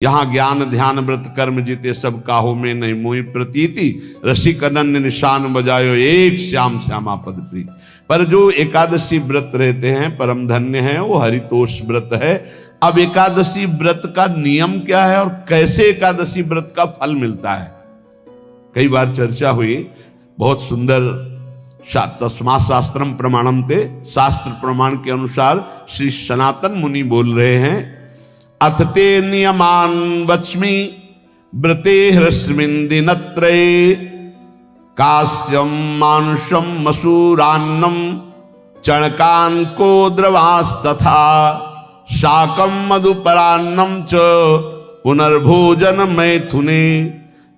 यहाँ ज्ञान ध्यान व्रत कर्म जीते सब काहो में नहीं मोहि प्रतीति, रसिक अनन्य निशान बजायो एक श्याम श्यामा पद प्रीति। पर जो एकादशी व्रत रहते हैं परम धन्य है, वो हरितोष व्रत है। अब एकादशी व्रत का नियम क्या है और कैसे एकादशी व्रत का फल मिलता है, कई बार चर्चा हुई। बहुत सुंदर तस्मात् शास्त्रम प्रमाणम ते, शास्त्र प्रमाण के अनुसार श्री सनातन मुनि बोल रहे हैं, अथ ते नियमान वच्मि व्रते ह्रस्मिन् दिनत्रये, कास्यम मानुषम मसूरान्नम चणकान को द्रवास्तथा, शाकम मधुपरान्नम च पुनर्भोजन मैथुने,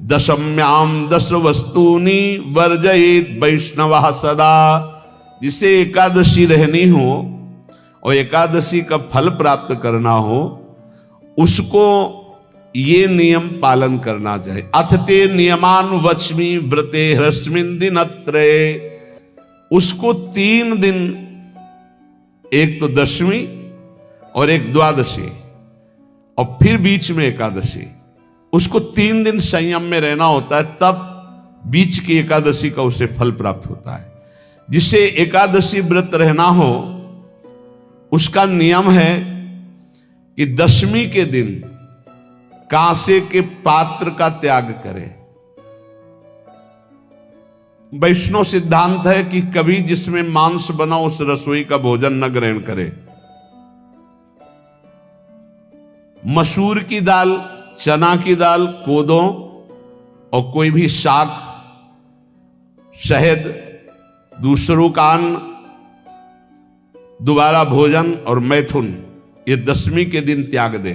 दशम्याम दश वस्तूनि वर्जयेत वैष्णवः सदा। जिसे एकादशी रहनी हो और एकादशी का फल प्राप्त करना हो, उसको ये नियम पालन करना चाहिए। अथ ते नियमान वच्मि व्रते ह्रस्मिन् दिनत्रये, उसको 3 दिन, एक तो दशमी और एक द्वादशी और फिर बीच में एकादशी, उसको 3 दिन संयम में रहना होता है, तब बीच की एकादशी का उसे फल प्राप्त होता है। जिसे एकादशी व्रत रहना हो उसका नियम है कि दशमी के दिन कांसे के पात्र का त्याग करे। वैष्णव सिद्धांत है कि कभी जिसमें मांस बना उस रसोई का भोजन न ग्रहण करे। मसूर की दाल, चना की दाल, कोदों और कोई भी शाक, शहद, दूसरों का अन्न, दोबारा भोजन और मैथुन, ये दशमी के दिन त्याग दे।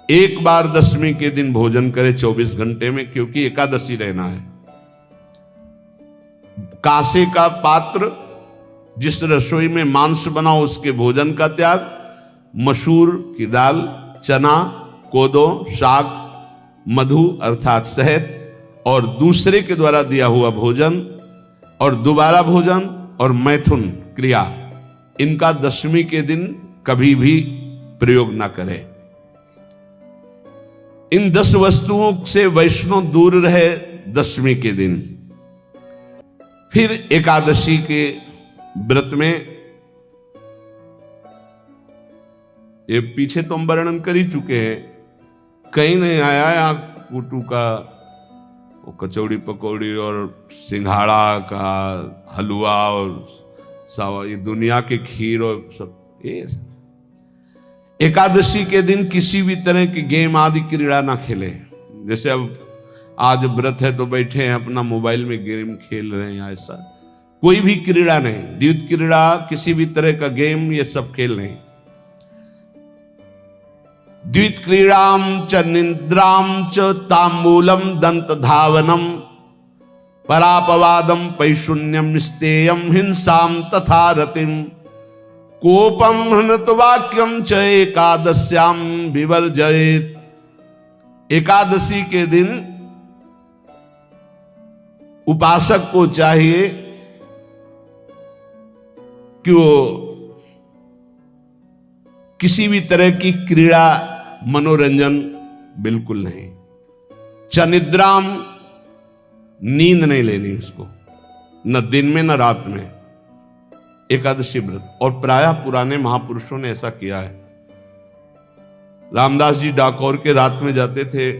एक बार दशमी के दिन भोजन करे 24 घंटे में, क्योंकि एकादशी रहना है। कांसे का पात्र, जिस रसोई में मांस बना उसके भोजन का त्याग, मसूर की दाल, चना, कोदो, शाक, मधु अर्थात शहद और दूसरे के द्वारा दिया हुआ भोजन और दोबारा भोजन और मैथुन क्रिया, इनका दशमी के दिन कभी भी प्रयोग ना करें। इन 10 वस्तुओं से वैष्णव दूर रहे दशमी के दिन। फिर एकादशी के व्रत में, ये पीछे तो हम वर्णन कर ही चुके हैं, कहीं नहीं आया यहाँ कुटू का वो कचौड़ी पकौड़ी और सिंघाड़ा का हलवा और सावा, ये दुनिया के खीर और सब। ये एकादशी के दिन किसी भी तरह की गेम आदि क्रीड़ा ना खेले। जैसे अब आज व्रत है तो बैठे हैं अपना मोबाइल में गेम खेल रहे हैं, ऐसा कोई भी क्रीड़ा नहीं। द्वैत क्रीड़ा, किसी भी तरह का गेम, ये सब खेल नहीं। द्वित क्रीड़ाम च निद्राम च तांबूलम दंत धावनम, परापवादम पैशून्यम स्तेयम हिंसाम तथा रतिम, कोपम हृत वाक्यम च एकादश्याम विवर्जयेत। एकादशी के दिन उपासक को चाहिए कि वो किसी भी तरह की क्रीड़ा, मनोरंजन बिल्कुल नहीं। चनिद्राम, नींद नहीं लेनी उसको, न दिन में न रात में, एकादशी व्रत। और प्रायः पुराने महापुरुषों ने ऐसा किया है। रामदास जी डाकोर के रात में जाते थे,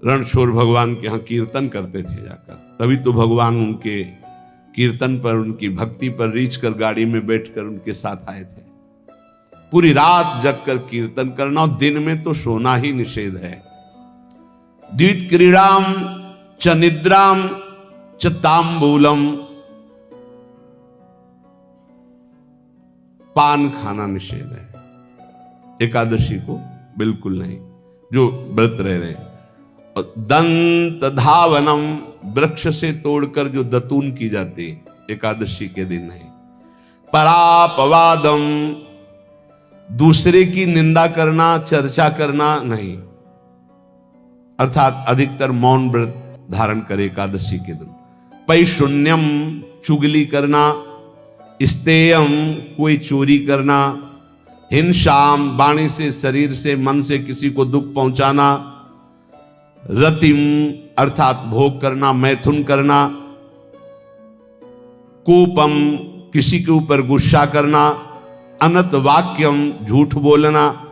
रणछोड़ भगवान के यहाँ कीर्तन करते थे जाकर, तभी तो भगवान उनके कीर्तन पर, उनकी भक्ति पर रीझ कर गाड़ी में बैठकर उनके साथ आए थे। पूरी रात जगकर कीर्तन करना, और दिन में तो सोना ही निषेध है। द्वित क्रीड़ाम च निद्राम च तांबूलम, पान खाना निषेध है एकादशी को, बिल्कुल नहीं, जो व्रत रह रहे हैं। और दंत धावनम, वृक्ष से तोड़कर जो दतून की जाती है एकादशी के दिन नहीं। परापवादम, दूसरे की निंदा करना, चर्चा करना नहीं, अर्थात अधिकतर मौन व्रत धारण करे एकादशी के दिन। पैशून्यम, चुगली करना। स्तेयम, कोई चोरी करना। हिंसाम, वाणी से, शरीर से, मन से किसी को दुख पहुंचाना, रतिम अर्थात भोग करना, मैथुन करना, कोपम किसी के ऊपर गुस्सा करना, अनत वाक्यम झूठ बोलना,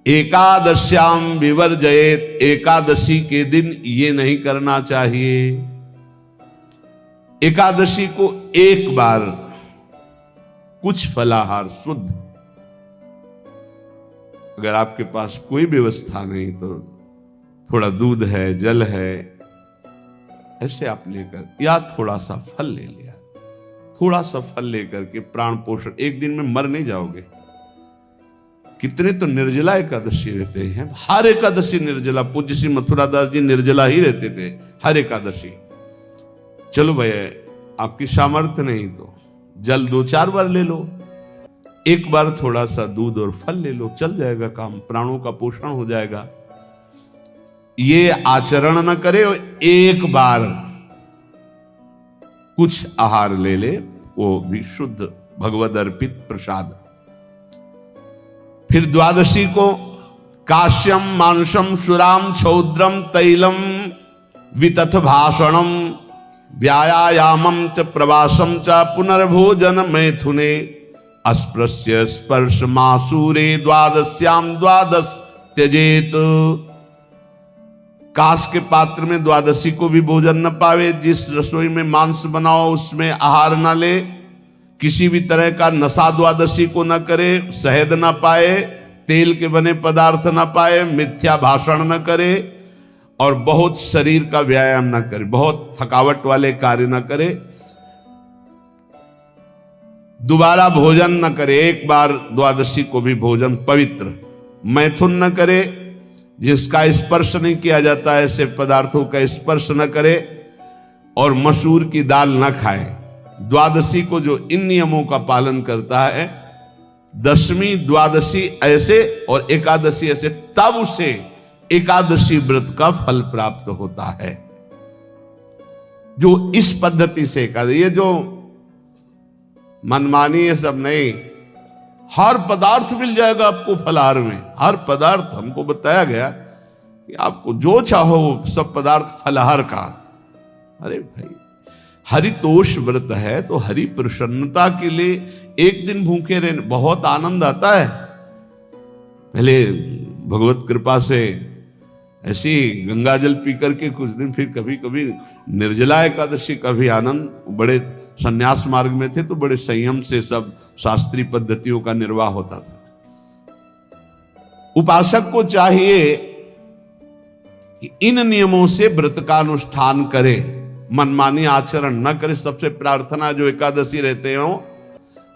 एकादश्याम विवर्जयेत, एकादशी के दिन ये नहीं करना चाहिए। एकादशी को एक बार कुछ फलाहार शुद्ध, अगर आपके पास कोई व्यवस्था नहीं तो थोड़ा दूध है, जल है, ऐसे आप लेकर, या थोड़ा सा फल ले लिया, थोड़ा सा फल लेकर के प्राण पोषण, एक दिन में मर नहीं जाओगे। कितने तो निर्जला एकादशी रहते हैं, हर एकादशी निर्जला। पूज्य श्री मथुरादास जी निर्जला ही रहते थे हर एकादशी। चलो भैया आपकी सामर्थ्य नहीं तो जल 2-4 बार ले लो, एक बार थोड़ा सा दूध और फल ले लो, चल जाएगा काम, प्राणों का पोषण हो जाएगा। ये आचरण न करे, एक बार कुछ आहार ले ले, वो भी शुद्ध भगवद अर्पित प्रसाद। फिर द्वादशी को काश्यम मांसम सुराम छौद्रम तैलम वितथ भाषणम व्यायामम च प्रवासम च पुनर्भोजन मैथुने अस्पृश्य स्पर्श मासूरे द्वादश्याम द्वादश त्यजेत। कांस के पात्र में द्वादशी को भी भोजन न पावे, जिस रसोई में मांस बनाओ उसमें आहार न ले, किसी भी तरह का नशा द्वादशी को न करे, शहद न पाए, तेल के बने पदार्थ न पाए, मिथ्या भाषण न करे और बहुत शरीर का व्यायाम न करे, बहुत थकावट वाले कार्य न करे, दोबारा भोजन न करे, एक बार द्वादशी को भी भोजन पवित्र, मैथुन न करे, जिसका स्पर्श नहीं किया जाता ऐसे पदार्थों का स्पर्श न करे, और मसूर की दाल न खाए। द्वादशी को जो इन नियमों का पालन करता है, दशमी द्वादशी ऐसे और एकादशी ऐसे, तब उसे एकादशी व्रत का फल प्राप्त होता है। जो इस पद्धति से एकादशी, ये जो मनमानी है सब नहीं, हर पदार्थ मिल जाएगा आपको फलाहार में, हर पदार्थ हमको बताया गया कि आपको जो चाहो सब पदार्थ फलाहार का। अरे भाई हरितोष व्रत है तो हरि प्रसन्नता के लिए एक दिन भूखे रहने बहुत आनंद आता है। पहले भगवत कृपा से ऐसी गंगा जल पी करके कुछ दिन, फिर कभी कभी निर्जला एकादशी का भी आनंद। बड़े संन्यास मार्ग में थे तो बड़े संयम से सब शास्त्रीय पद्धतियों का निर्वाह होता था। उपासक को चाहिए कि इन नियमों से व्रत का अनुष्ठान करे, मनमानी आचरण न करे। सबसे प्रार्थना जो एकादशी रहते हो,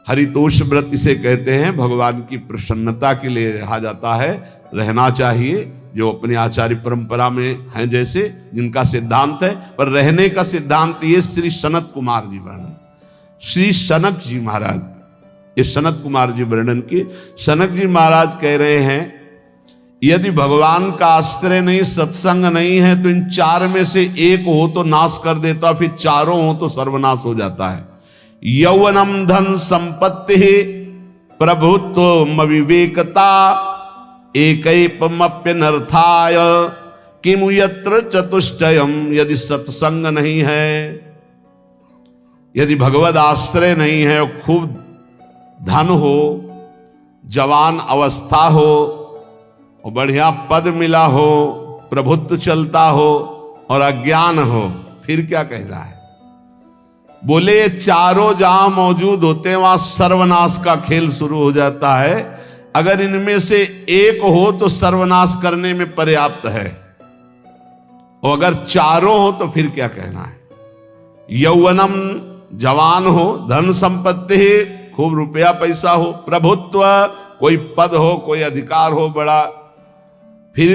हरितोष व्रत इसे कहते हैं, भगवान की प्रसन्नता के लिए रहा जाता है, रहना चाहिए। जो अपनी आचार्य परंपरा में हैं, जैसे जिनका सिद्धांत है, पर रहने का सिद्धांत ये श्री सनत कुमार जी वर्णन, श्री सनक जी महाराज, ये सनत कुमार जी वर्णन की। सनक जी महाराज कह रहे हैं, यदि भगवान का आश्रय नहीं, सत्संग नहीं है, तो इन 4 में से एक हो तो नाश कर देता, फिर चारों हो तो सर्वनाश हो जाता है। यौवनम धन संपत्ति प्रभुत्व विवेकता एकैपमप्यनर्थाय किमु यत्र चतुष्टयम। यदि सत्संग नहीं है, यदि भगवद आश्रय नहीं है, और खूब धन हो, जवान अवस्था हो, और बढ़िया पद मिला हो, प्रभुत्व चलता हो, और अज्ञान हो, फिर क्या कहना है? बोले ये चारों जहां मौजूद होते हैं वहां सर्वनाश का खेल शुरू हो जाता है। अगर इनमें से एक हो तो सर्वनाश करने में पर्याप्त है, और अगर चारों हो तो फिर क्या कहना है? यौवनम जवान हो, धन संपत्ति खूब रुपया पैसा हो, प्रभुत्व कोई पद हो, कोई अधिकार हो बड़ा, फिर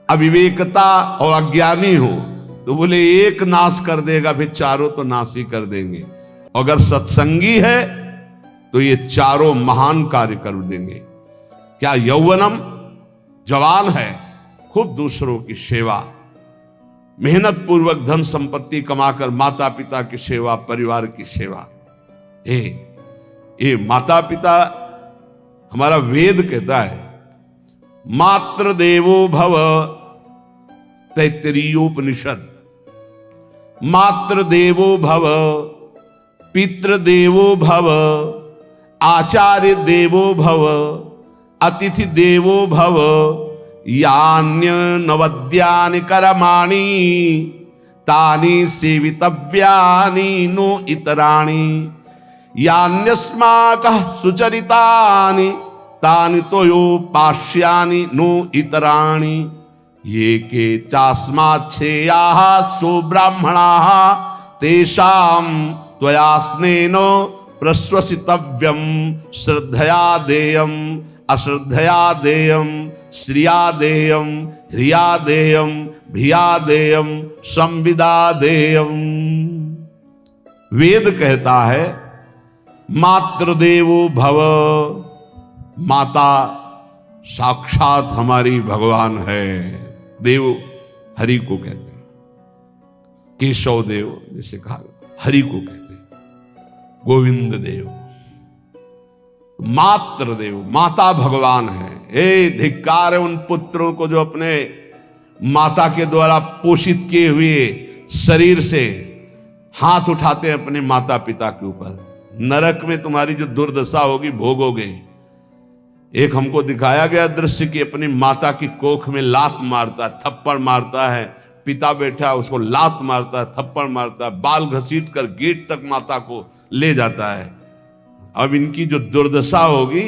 अविवेकता और अज्ञानी हो, तो बोले एक नाश कर देगा, फिर चारों तो नाश ही कर देंगे। अगर सत्संगी है तो ये चारों महान कार्य कर देंगे। क्या यौवनम जवान है, खूब दूसरों की सेवा, मेहनत पूर्वक धन संपत्ति कमाकर माता पिता की सेवा, परिवार की सेवा। ये माता पिता हमारा वेद कहता है मात्र देवो भव, तैत्तरीयोपनिषद, मात्र देवो भव, पितृदेवो भव, आचार्य देवो भव, अतिथि देवो भव, यान्य नवद्यानि कर्माणि तानि सेवितव्यानि नो इतराणि, यान्यस्माकः सुचरितानि तानि तोयोपास्यानि नो इतराणि, ये के चास्माच्छेयाः सो ब्राह्मणाः तेषां त्वया स्नेन प्रश्वसितव्यं, श्रद्धया देयम् अश्रद्धया देयम्, श्रिया देयम् ह्रिया देयम् भिया देयम् संविदा देयम्। वेद कहता है मातृदेवो भव, माता साक्षात हमारी भगवान है। देव हरि को कहते हैं, केशव देव जैसे कहा हरि को कहते हैं, गोविंद देव, मात्र देव, माता भगवान है। ए धिक्कार है उन पुत्रों को जो अपने माता के द्वारा पोषित किए हुए शरीर से हाथ उठाते हैं अपने माता पिता के ऊपर। नरक में तुम्हारी जो दुर्दशा होगी भोगोगे। एक हमको दिखाया गया दृश्य कि अपनी माता की कोख में लात मारता है, थप्पड़ मारता है, पिता बैठा है उसको लात मारता है, थप्पड़ मारता है, बाल घसीट कर गेट तक माता को ले जाता है। अब इनकी जो दुर्दशा होगी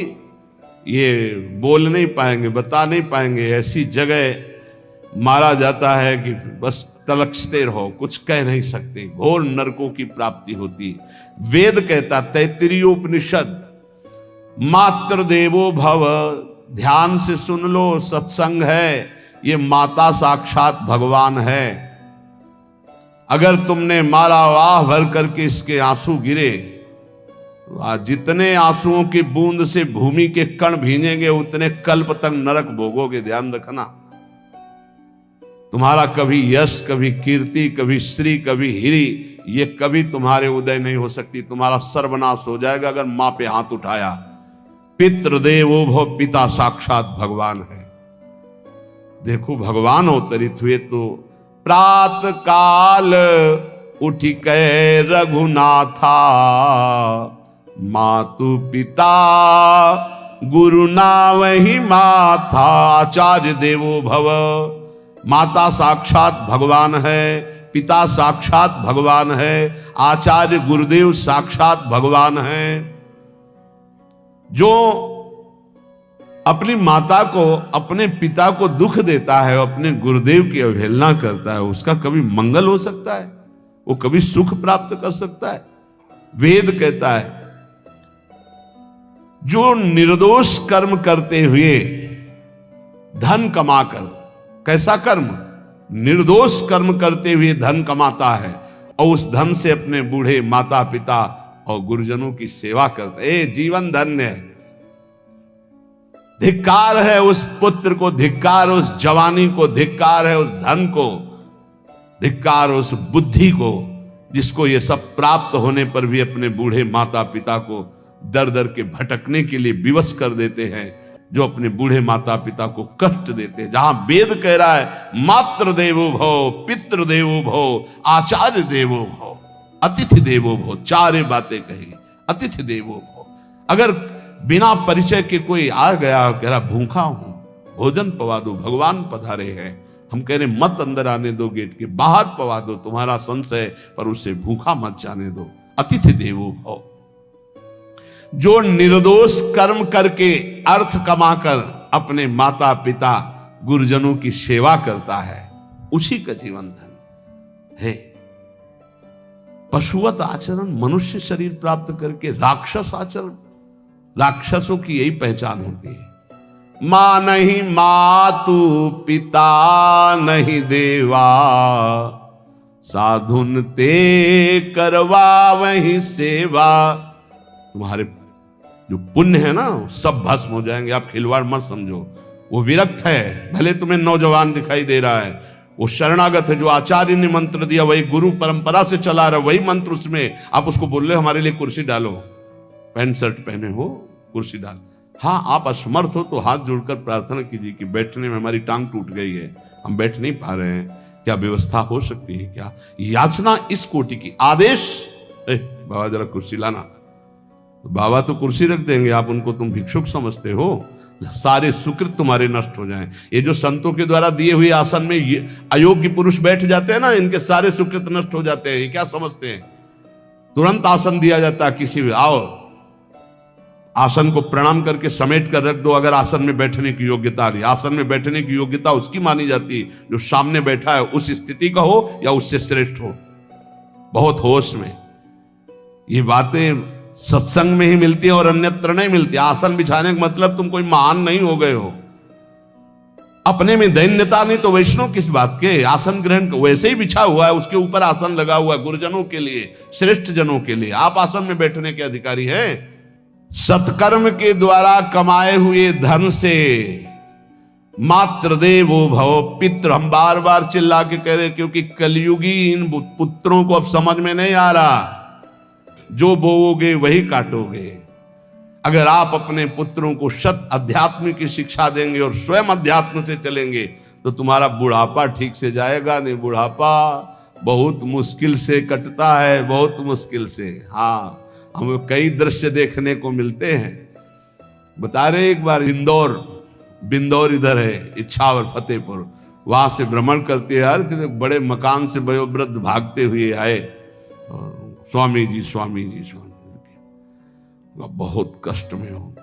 ये बोल नहीं पाएंगे, बता नहीं पाएंगे। ऐसी जगह मारा जाता है कि बस तलक्षते रहो, कुछ कह नहीं सकते, घोर नरकों की प्राप्ति होती। वेद कहता, तैत्तरीयोपनिषद, मात्र देवो भव, ध्यान से सुन लो, सत्संग है, ये माता साक्षात भगवान है। अगर तुमने मारा वाह भर करके इसके आंसू गिरे, जितने आंसुओं की बूंद से भूमि के कण भींजेंगे उतने कल्प तक नरक भोगोगे। ध्यान रखना, तुम्हारा कभी यश, कभी कीर्ति, कभी श्री, कभी हिरी, ये कभी तुम्हारे उदय नहीं हो सकती। तुम्हारा सर्वनाश हो जाएगा अगर मां पे हाथ उठाया। पितृदेवो भव, पिता साक्षात भगवान है। देखो भगवान अवतरित हुए तो प्रात काल उठ के रघुनाथा, मातु पिता गुरु नावहि माथा। आचार्य देवो भव, माता साक्षात भगवान है, पिता साक्षात भगवान है, आचार्य गुरुदेव साक्षात भगवान है। जो अपनी माता को, अपने पिता को दुख देता है, अपने गुरुदेव की अवहेलना करता है, उसका कभी मंगल हो सकता है? वो कभी सुख प्राप्त कर सकता है? वेद कहता है जो निर्दोष कर्म करते हुए धन कमाकर, कैसा कर्म? निर्दोष कर्म करते हुए धन कमाता है और उस धन से अपने बूढ़े माता पिता और गुरुजनों की सेवा करता है, जीवन धन्य है। धिक्कार है उस पुत्र को, धिक्कार उस जवानी को, धिक्कार है उस धन को, धिक्कार उस बुद्धि को जिसको ये सब प्राप्त होने पर भी अपने बूढ़े माता पिता को दर दर के भटकने के लिए विवश कर देते हैं, जो अपने बूढ़े माता पिता को कष्ट देते हैं। जहां वेद कह रहा है मात्र देवो भव, पितृ देवो भव, आचार्य देवो भव, अतिथि देवो भव, चारे बातें कही। अतिथि देवो भव, अगर बिना परिचय के कोई आ गया, कह रहा भूखा हूं, भोजन पवा दो, भगवान पधारे हैं, हम कह रहे मत अंदर आने दो, गेट के बाहर पवा दो, तुम्हारा संशय, पर उसे भूखा मत जाने दो। अतिथि देवो भव, जो निर्दोष कर्म करके अर्थ कमाकर अपने माता पिता गुरुजनों की सेवा करता है, उसी का जीवन धन है। पशुवत आचरण, मनुष्य शरीर प्राप्त करके राक्षस आचरण, राक्षसों की यही पहचान होती है। मां नहीं मातु, पिता नहीं देवा, साधुन ते करवा वही सेवा। तुम्हारे जो पुण्य है ना सब भस्म हो जाएंगे। आप खिलवाड़ मत समझो, वो विरक्त है, भले तुम्हें नौजवान दिखाई दे रहा है, वो शरणागत है। जो आचार्य ने मंत्र दिया वही गुरु परंपरा से चला रहा, वही मंत्र उसमें। आप उसको बोल रहे हमारे लिए कुर्सी डालो, पैंट शर्ट पहने हो, कुर्सी डाल, हाँ, आप असमर्थ हो तो हाथ जोड़कर प्रार्थना कीजिए कि बैठने में हमारी टांग टूट गई है, हम बैठ नहीं पा रहे हैं, क्या व्यवस्था हो सकती है क्या? याचना इस कोटि की। आदेश, बाबा जरा कुर्सी लाना, तो बाबा तो कुर्सी रख देंगे, आप उनको तुम भिक्षुक समझते हो, सारे सुकृत तुम्हारे नष्ट हो जाएं। ये जो संतों के द्वारा दिए हुए आसन में ये अयोग्य पुरुष बैठ जाते हैं ना, इनके सारे सुकृत नष्ट हो जाते हैं। ये क्या समझते हैं? तुरंत आसन दिया जाता है किसी भी, आओ आसन को प्रणाम करके समेट कर रख दो, अगर आसन में बैठने की योग्यता रही। आसन में बैठने की योग्यता उसकी मानी जाती है जो सामने बैठा है, उस स्थिति का हो या उससे श्रेष्ठ हो। बहुत होश में ये बातें सत्संग में ही मिलती है और अन्यत्र नहीं मिलती। आसन बिछाने का मतलब तुम कोई महान नहीं हो गए हो, अपने में दैन्यता नहीं तो वैष्णव किस बात के? आसन ग्रहण वैसे ही बिछा हुआ है, उसके ऊपर आसन लगा हुआ है गुरुजनों के लिए, श्रेष्ठ जनों के लिए। आप आसन में बैठने के अधिकारी हैं। सत्कर्म के द्वारा कमाए हुए धन से मात्र देवो भव पितृ, हम बार बार चिल्ला के कह रहे, क्योंकि कलयुगी इन पुत्रों को अब समझ में नहीं आ रहा। जो बोओगे वही काटोगे। अगर आप अपने पुत्रों को सत अध्यात्म की शिक्षा देंगे और स्वयं अध्यात्म से चलेंगे तो तुम्हारा बुढ़ापा ठीक से जाएगा नहीं। बुढ़ापा बहुत मुश्किल से कटता है, बहुत मुश्किल से। हाँ, हमें कई दृश्य देखने को मिलते हैं। बता रहे एक बार बिंदौर इधर है, इच्छावर फतेहपुर, वहां से भ्रमण करते यार, बड़े मकान से वयोवृद्ध भागते हुए आए, स्वामी जी स्वामी जी स्वामी जी, बहुत कष्ट में हो।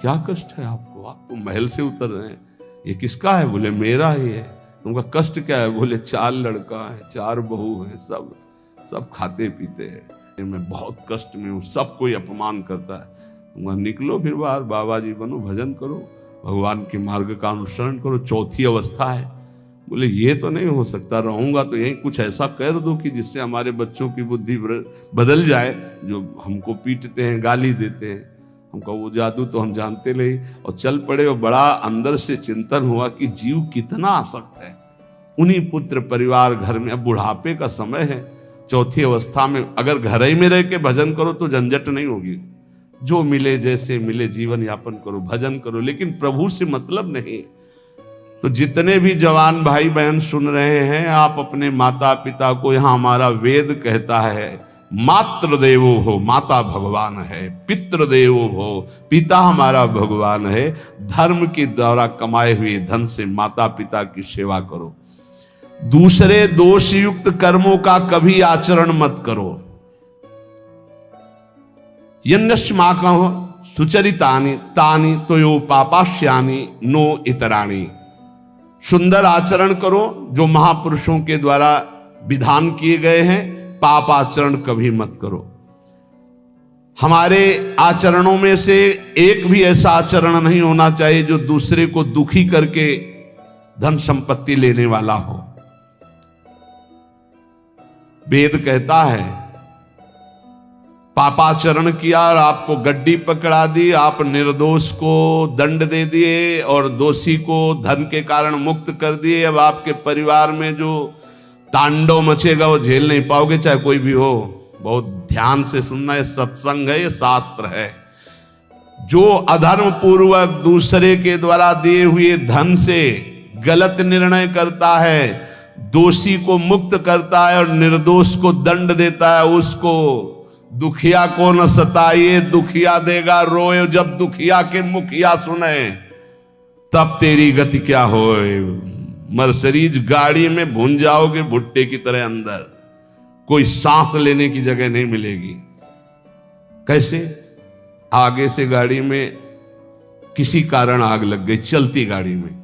क्या कष्ट है आपको? आप तो महल से उतर रहे हैं, ये किसका है? बोले मेरा ही है। उनका कष्ट क्या है? बोले 4 लड़का है, 4 बहू है, सब खाते पीते हैं, मैं बहुत कष्ट में हूँ, सब कोई अपमान करता है। निकलो फिर बाहर, बाबा जी बनो, भजन करो, भगवान के मार्ग का अनुसरण करो। चौथी अवस्था है। बोले ये तो नहीं हो सकता, रहूंगा तो यही कुछ ऐसा कर दो कि जिससे हमारे बच्चों की बुद्धि बदल जाए, जो हमको पीटते हैं, गाली देते हैं। हमको वो जादू तो हम जानते नहीं, और चल पड़े। और बड़ा अंदर से चिंतन हुआ कि जीव कितना आसक्त है उन्हीं पुत्र परिवार घर में। अब बुढ़ापे का समय है, चौथी अवस्था में अगर घर ही में रह के भजन करो तो झंझट नहीं होगी। जो मिले जैसे मिले जीवन यापन करो, भजन करो, लेकिन प्रभु से मतलब नहीं। तो जितने भी जवान भाई बहन सुन रहे हैं, आप अपने माता पिता को, यहां हमारा वेद कहता है मातृ देवो हो, माता भगवान है, पितृ देवो हो, पिता हमारा भगवान है। धर्म के द्वारा कमाए हुए धन से माता पिता की सेवा करो। दूसरे दोष युक्त कर्मों का कभी आचरण मत करो। यन्नस्माकं सुचरितानि तानि तोयो पापाश्यानि नो इतराणि। सुंदर आचरण करो जो महापुरुषों के द्वारा विधान किए गए हैं, पाप आचरण कभी मत करो। हमारे आचरणों में से एक भी ऐसा आचरण नहीं होना चाहिए जो दूसरे को दुखी करके धन संपत्ति लेने वाला हो। वेद कहता है पापाचरण किया और आपको गड्डी पकड़ा दी, आप निर्दोष को दंड दे दिए और दोषी को धन के कारण मुक्त कर दिए। अब आपके परिवार में जो तांडव मचेगा वो झेल नहीं पाओगे, चाहे कोई भी हो। बहुत ध्यान से सुनना, ये सत्संग है, ये शास्त्र है। जो अधर्म पूर्वक दूसरे के द्वारा दिए हुए धन से गलत निर्णय करता है, दोषी को मुक्त करता है और निर्दोष को दंड देता है, उसको दुखिया को न सताइए, दुखिया देगा रोए। जब दुखिया के मुखिया सुने तब तेरी गति क्या होए। मर्सिडीज गाड़ी में भून जाओगे भुट्टे की तरह अंदर, कोई सांस लेने की जगह नहीं मिलेगी। कैसे? आगे से गाड़ी में किसी कारण आग लग गई, चलती गाड़ी में।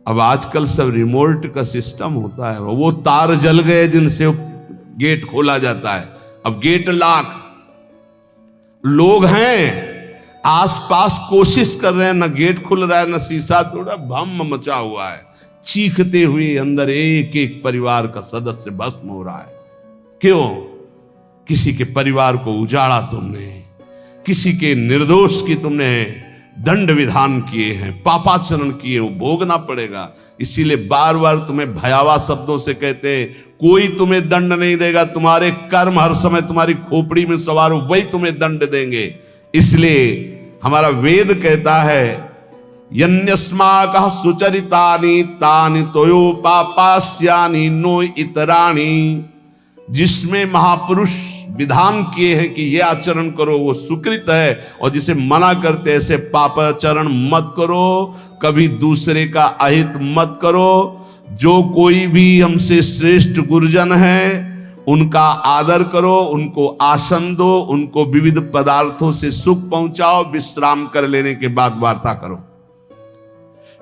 अब आजकल सब रिमोट का सिस्टम होता है, वो तार जल गए जिनसे गेट खोला जाता है। अब गेट लाख लोग हैं आसपास, कोशिश कर रहे हैं, न गेट खुल रहा है, न शीशा तोड़ा, भम मचा हुआ है। चीखते हुए अंदर एक एक परिवार का सदस्य भस्म हो रहा है। क्यों? किसी के परिवार को उजाड़ा तुमने, किसी के निर्दोष की तुमने दंड विधान किए हैं, पापाचरण किए, वो भोगना पड़ेगा। इसीलिए बार बार तुम्हें भयावह शब्दों से कहते हैं, कोई तुम्हें दंड नहीं देगा, तुम्हारे कर्म हर समय तुम्हारी खोपड़ी में सवार हो, वही तुम्हें दंड देंगे। इसलिए हमारा वेद कहता है यन्यस्माकः सुचरितानि तानि तोयो पापास्यानि नो इतराणि, जिसमें महापुरुष विधान किए हैं कि ये आचरण करो वो सुकृत है, और जिसे मना करते ऐसे पापाचरण मत करो, कभी दूसरे का अहित मत करो। जो कोई भी हमसे श्रेष्ठ गुरुजन है उनका आदर करो, उनको आसन दो, उनको विविध पदार्थों से सुख पहुंचाओ, विश्राम कर लेने के बाद वार्ता करो।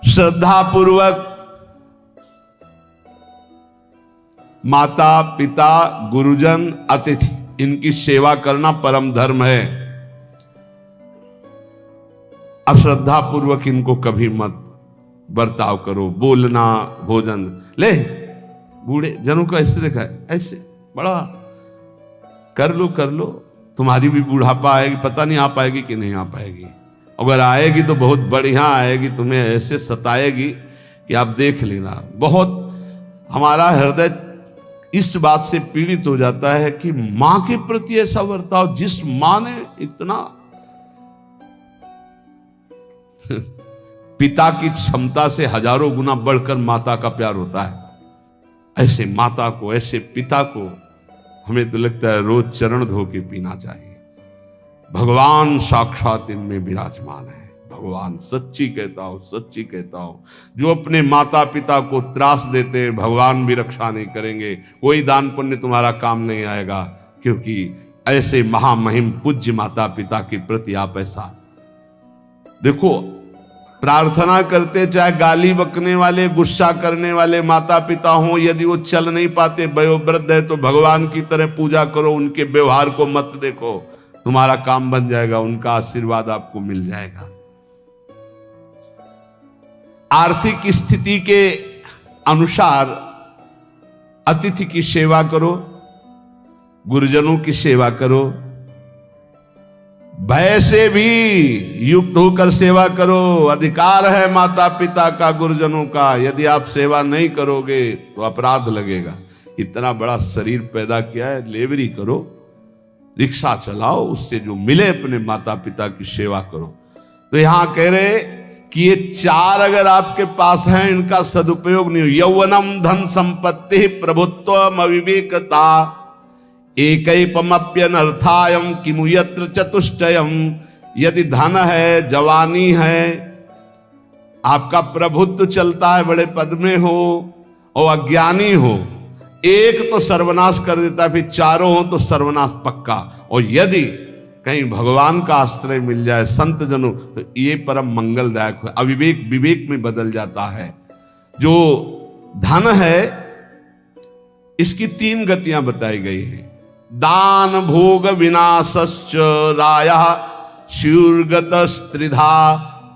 श्रद्धा पूर्वक माता पिता गुरुजन अतिथि इनकी सेवा करना परम धर्म है। अश्रद्धा पूर्वक इनको कभी मत बर्ताव करो। बोलना, भोजन ले, बूढ़े जनों को ऐसे देखा है, ऐसे बड़ा कर लो, तुम्हारी भी बुढ़ापा आएगी, पता नहीं आ पाएगी कि नहीं आ पाएगी। अगर आएगी तो बहुत बढ़िया आएगी, तुम्हें ऐसे सताएगी कि आप देख लेना। बहुत हमारा हृदय इस बात से पीड़ित हो जाता है कि मां के प्रति ऐसा बर्ताव, जिस मां ने इतना पिता की क्षमता से हजारों गुना बढ़कर माता का प्यार होता है। ऐसे माता को, ऐसे पिता को हमें तो लगता है रोज चरण धो के पीना चाहिए। भगवान साक्षात इनमें विराजमान है। भगवान सच्ची कहता हूं, जो अपने माता पिता को त्रास देते हैं भगवान भी रक्षा नहीं करेंगे, कोई दान पुण्य तुम्हारा काम नहीं आएगा, क्योंकि ऐसे महामहिम पूज्य माता पिता के प्रति आप ऐसा देखो। प्रार्थना करते चाहे गाली बकने वाले, गुस्सा करने वाले माता पिता हों, यदि वो चल नहीं पाते, वयोवृद्ध है, तो भगवान की तरह पूजा करो, उनके व्यवहार को मत देखो, तुम्हारा काम बन जाएगा, उनका आशीर्वाद आपको मिल जाएगा। आर्थिक स्थिति के अनुसार अतिथि की सेवा करो, गुरुजनों की सेवा करो, भय से भी युक्त होकर सेवा करो। अधिकार है माता पिता का, गुरुजनों का। यदि आप सेवा नहीं करोगे तो अपराध लगेगा। इतना बड़ा शरीर पैदा किया है, लेबरी करो, रिक्शा चलाओ, उससे जो मिले अपने माता पिता की सेवा करो। तो यहां कह रहे कि ये चार अगर आपके पास हैं, इनका सदुपयोग नहीं हो। यौवनम धन संपत्ति प्रभुत्वम अविवेकता एकैपमप्यनर्थायम किमु यत्र चतुष्टयम। यदि धन है, जवानी है, आपका प्रभुत्व चलता है, बड़े पद में हो और अज्ञानी हो, एक तो सर्वनाश कर देता है, फिर चारों हो तो सर्वनाश पक्का। और यदि कहीं भगवान का आश्रय मिल जाए, संत जनों, तो ये परम मंगलदायक है। अविवेक विवेक में बदल जाता है। जो धन है इसकी तीन गतियां बताई गई हैं। दान भोग विनाशश्च रायः शीर्गतस्त्रिधा।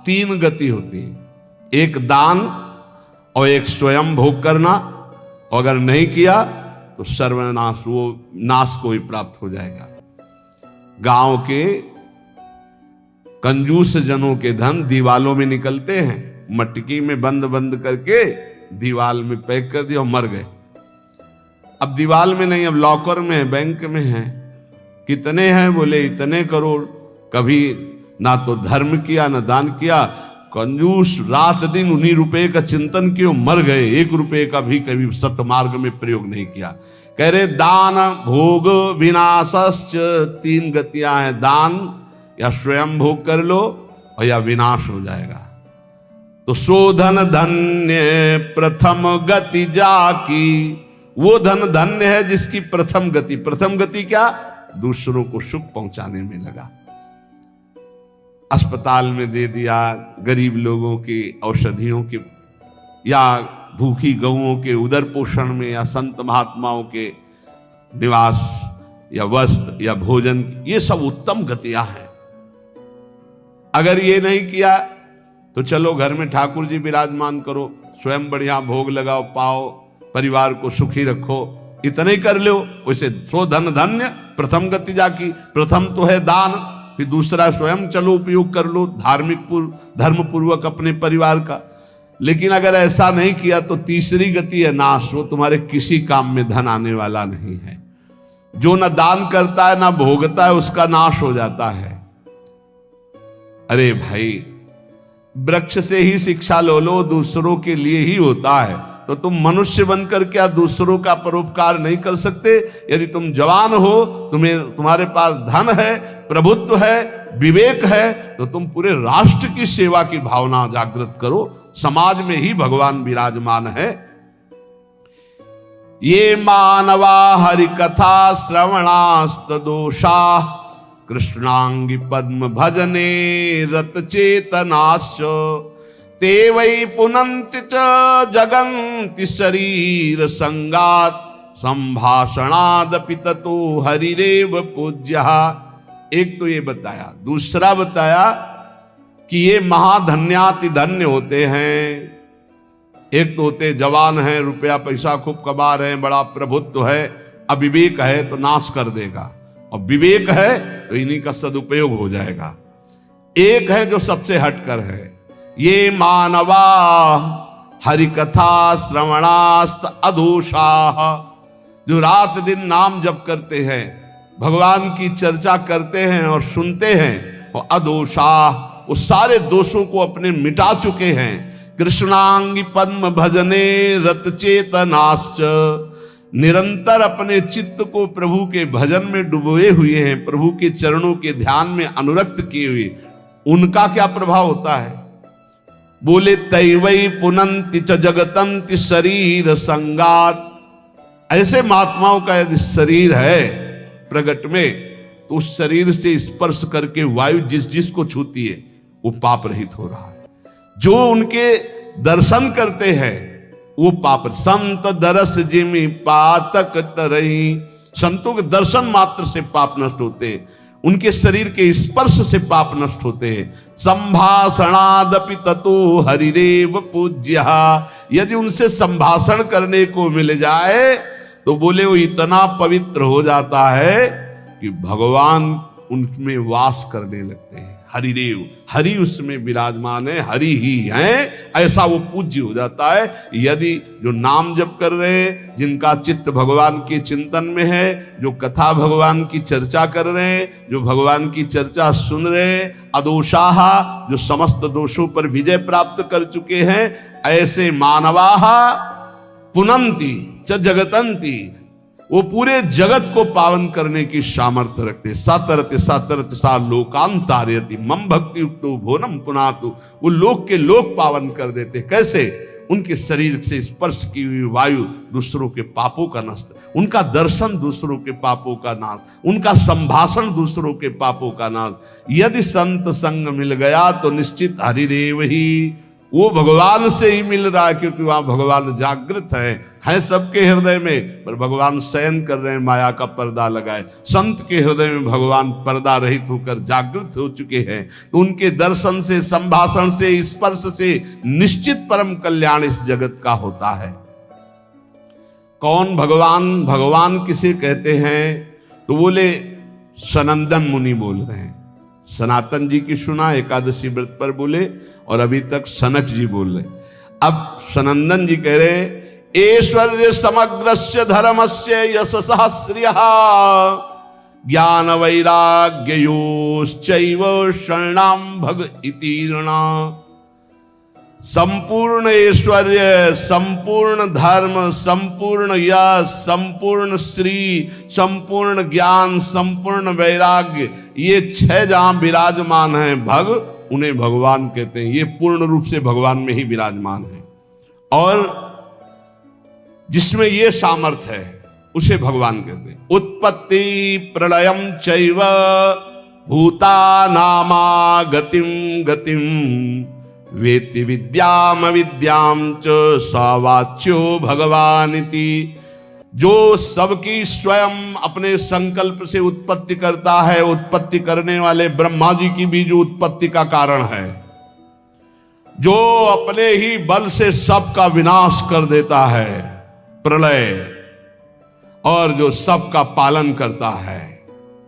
तीन गति होती है, एक दान और एक स्वयं भोग करना, और अगर नहीं किया तो सर्वनाश, वो नाश को ही प्राप्त हो जाएगा। गांव के कंजूस जनों के धन दीवालों में निकलते हैं, मटकी में बंद बंद करके दीवाल में पैक कर दिया और मर गए। अब दीवाल में नहीं, अब लॉकर में है, बैंक में है। कितने हैं? बोले इतने करोड़। कभी ना तो धर्म किया ना दान किया, कंजूस रात दिन उन्हीं रुपए का चिंतन किया, मर गए। एक रुपए का भी कभी सतमार्ग में प्रयोग नहीं किया। कह रहे दान भोग विनाशश्च, तीन गतियां हैं। दान या स्वयं भोग कर लो और या विनाश हो जाएगा। तो सो धन धन्य प्रथम गति जाकी, वो धन धन्य है जिसकी प्रथम गति। प्रथम गति क्या? दूसरों को सुख पहुंचाने में लगा। अस्पताल में दे दिया, गरीब लोगों की औषधियों के, या भूखी गौओं के उदर पोषण में, या संत महात्माओं के निवास या वस्त्र या भोजन, ये सब उत्तम गतियां हैं। अगर ये नहीं किया तो चलो घर में ठाकुर जी विराजमान करो, स्वयं बढ़िया भोग लगाओ, पाओ, परिवार को सुखी रखो, इतना ही कर लो। वैसे सो धन धन्य प्रथम गति जाकी। प्रथम तो है दान, फिर दूसरा स्वयं चलो उपयोग कर लो, धर्म पूर्वक अपने परिवार का। लेकिन अगर ऐसा नहीं किया तो तीसरी गति है नाश। वो तुम्हारे किसी काम में धन आने वाला नहीं है। जो न दान करता है ना भोगता है, उसका नाश हो जाता है। अरे भाई, वृक्ष से ही शिक्षा लो, दूसरों के लिए ही होता है, तो तुम मनुष्य बनकर क्या दूसरों का परोपकार नहीं कर सकते? यदि तुम जवान हो, तुम्हारे पास धन है, प्रभुत्व है, विवेक है, तो तुम पूरे राष्ट्र की सेवा की भावना जागृत करो। समाज में ही भगवान विराजमान है। ये मानवा हरि कथा श्रवणास्त दोषा कृष्णांगी पद्म भजने रत चेतनाश्च ते वै पुनन्ति च जगन्ति शरीर संगात संभाषणादपि ततो हरिरेव पूज्यः। एक तो ये बताया, दूसरा बताया कि ये महाधन्याति धन्य होते हैं। एक तो होते जवान हैं, रुपया पैसा खूब कमा रहे हैं, बड़ा प्रभुत्व है, अविवेक है तो नाश कर देगा, और विवेक है तो इन्हीं का सदुपयोग हो जाएगा। एक है जो सबसे हटकर है, ये मानवा हरिकथा श्रवणास्त अधोषाः, जो रात दिन नाम जप करते हैं, भगवान की चर्चा करते हैं और सुनते हैं, और अधोषाः, वो सारे दोषों को अपने मिटा चुके हैं। कृष्णांगी पद्म भजने रत चेतनाश्च, निरंतर अपने चित्त को प्रभु के भजन में डुबोए हुए हैं, प्रभु के चरणों के ध्यान में अनुरक्त किए हुए, उनका क्या प्रभाव होता है? बोले तैवै पुनन्ति च जगतन्ति शरीर संगात। ऐसे महात्माओं का यदि शरीर है प्रगट में, तो उस शरीर से स्पर्श करके वायु जिस जिस को छूती है वो पाप रहित हो रहा है। जो उनके दर्शन करते हैं वो पाप। संत दरस जिमि पातक तरई, संतों के दर्शन मात्र से पाप नष्ट होते हैं, उनके शरीर के स्पर्श से पाप नष्ट होते हैं। संभाषणादपि ततो हरिरेव पूज्यः, यदि उनसे संभाषण करने को मिल जाए तो बोले वो इतना पवित्र हो जाता है कि भगवान उनमें वास करने लगते हैं। हरिदेव, हरि उसमें विराजमान है, हरि ही हैं, ऐसा वो पूज्य हो जाता है। यदि जो नाम जप कर रहे हैं, जिनका चित्त भगवान के चिंतन में है, जो कथा भगवान की चर्चा कर रहे हैं, जो भगवान की चर्चा सुन रहे हैं, अदोषाः, जो समस्त दोषों पर विजय प्राप्त कर चुके हैं, ऐसे मानवाः पुनन्ति च जगतन्ति, वो पूरे जगत को पावन करने की सामर्थ्य रखते। सातरते सातरते सा लोकान तारयति मम भक्ति युक्तो भोनम पुनातु, वो लोक के लोक पावन कर देते। कैसे? उनके शरीर से स्पर्श की हुई वायु दूसरों के पापों का नष्ट, उनका दर्शन दूसरों के पापों का नाश, उनका संभाषण दूसरों के पापों का नाश। यदि संत संग मिल गया तो निश्चित हरिरेव ही, वो भगवान से ही मिल रहा है, क्योंकि वहां भगवान जागृत है सबके हृदय में, पर भगवान शयन कर रहे हैं, माया का पर्दा लगाए। संत के हृदय में भगवान पर्दा रहित होकर जागृत हो चुके हैं, तो उनके दर्शन से, संभाषण से, स्पर्श से निश्चित परम कल्याण इस जगत का होता है। कौन भगवान? भगवान किसे कहते हैं? तो बोले सनंदन मुनि बोल रहे हैं। सनातन जी की सुना एकादशी व्रत पर बोले, और अभी तक सनक जी बोल रहे। अब सनंदन जी कह रहे, ऐश्वर्य समग्रस्य धर्मस्य यशसः श्रियः ज्ञान वैराग्ययोश्चैव शरणां भग इति ऋणा। संपूर्ण ऐश्वर्य, संपूर्ण धर्म, संपूर्ण यश, संपूर्ण श्री, संपूर्ण ज्ञान, संपूर्ण वैराग्य, ये 6 जहां विराजमान हैं भग, उन्हें भगवान कहते हैं। ये पूर्ण रूप से भगवान में ही विराजमान है, और जिसमें ये सामर्थ्य है उसे भगवान कहते हैं। उत्पत्ति प्रलयम चैव भूतानामा गतिम गतिम वेत्ति विद्याम विद्याम च सवाच्यो भगवानिति। जो सबकी स्वयं अपने संकल्प से उत्पत्ति करता है, उत्पत्ति करने वाले ब्रह्मा जी की भी जो उत्पत्ति का कारण है, जो अपने ही बल से सबका विनाश कर देता है, प्रलय, और जो सबका पालन करता है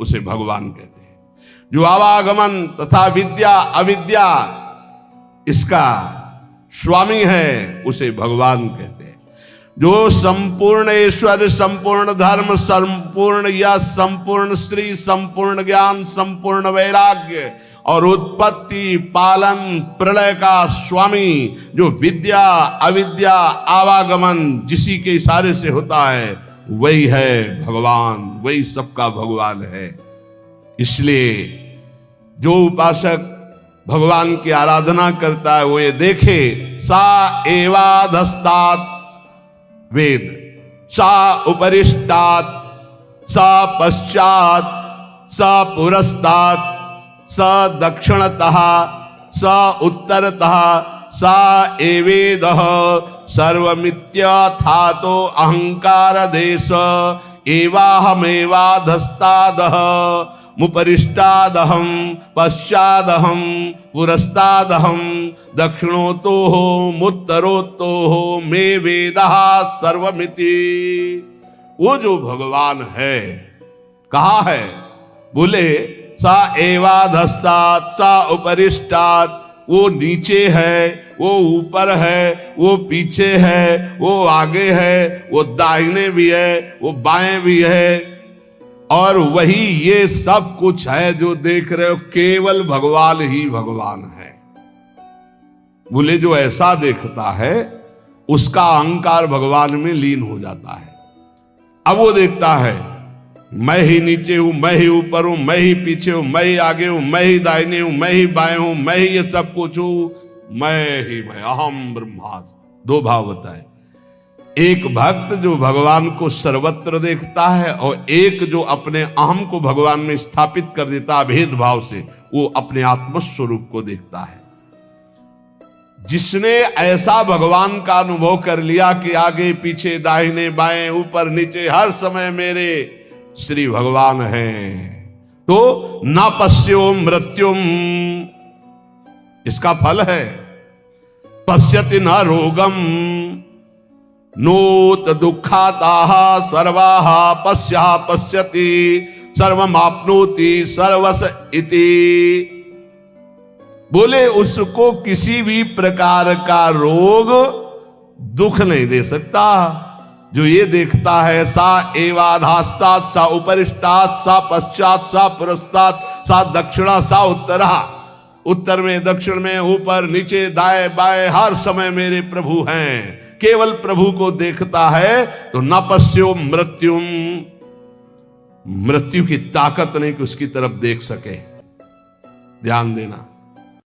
उसे भगवान कहते हैं। जो आवागमन तथा विद्या अविद्या इसका स्वामी है उसे भगवान कहते हैं। जो संपूर्ण ऐश्वर्य, संपूर्ण धर्म, संपूर्ण यश, संपूर्ण श्री, संपूर्ण ज्ञान, संपूर्ण वैराग्य और उत्पत्ति पालन प्रलय का स्वामी, जो विद्या अविद्या आवागमन जिसी के इशारे से होता है, वही है भगवान, वही सबका भगवान है। इसलिए जो उपासक भगवान की आराधना करता है वो ये देखे, सा एवाधस्तात् वेद, सा उपरिष्टात्, सा पश्चात्, सा पुरस्तात्, स दक्षिणतः, स उत्तरतः, सा एवेदः सर्वमित्यथातो अहंकार देश एवाहमेवाधस्तादः मुपरिष्टादहं पश्चादहं पुरस्तादहं दक्षिणोतोः मुत्तरोतोः मे वेदः सर्वमिति। वो जो भगवान है कहा है? बोले सा एवाधस्तात्, सा उपरिष्टात्, वो नीचे है, वो ऊपर है, वो पीछे है, वो आगे है, वो दाहिने भी है, वो बाएं भी है, और वही ये सब कुछ है जो देख रहे हो, केवल भगवान ही भगवान है। बोले जो ऐसा देखता है उसका अहंकार भगवान में लीन हो जाता है। अब वो देखता है मैं ही नीचे हूं, मैं ही ऊपर हूं, मैं ही पीछे हूं, मैं ही आगे हूं, मैं ही दाहिने हूं, मैं ही बाएं हूं, मैं ही ये सब कुछ हूं, मैं अहम ब्रह्मास्मि। दो भाव बताए, एक भक्त जो भगवान को सर्वत्र देखता है और एक जो अपने अहम को भगवान में स्थापित कर देता है भेदभाव से, वो अपने आत्मस्वरूप को देखता है। जिसने ऐसा भगवान का अनुभव कर लिया कि आगे पीछे दाहिने बाएं ऊपर नीचे हर समय मेरे श्री भगवान हैं, तो न पश्यो मृत्युम, इसका फल है पश्यति न रोगम नोत दुखाताः सर्वाः पश्यः पश्यति सर्वमाप्नोति सर्वस इति। बोले उसको किसी भी प्रकार का रोग दुख नहीं दे सकता। जो ये देखता है सा एवाधास्तात्, सा उपरिष्टात्, सा पश्चात्, सा पुरस्तात्, सा दक्षिणा, सा उत्तरा, उत्तर में दक्षिण में ऊपर नीचे दाएं बाएं हर समय मेरे प्रभु हैं, केवल प्रभु को देखता है तो न पश्यो मृत्युम, मृत्यु की ताकत नहीं कि उसकी तरफ देख सके। ध्यान देना।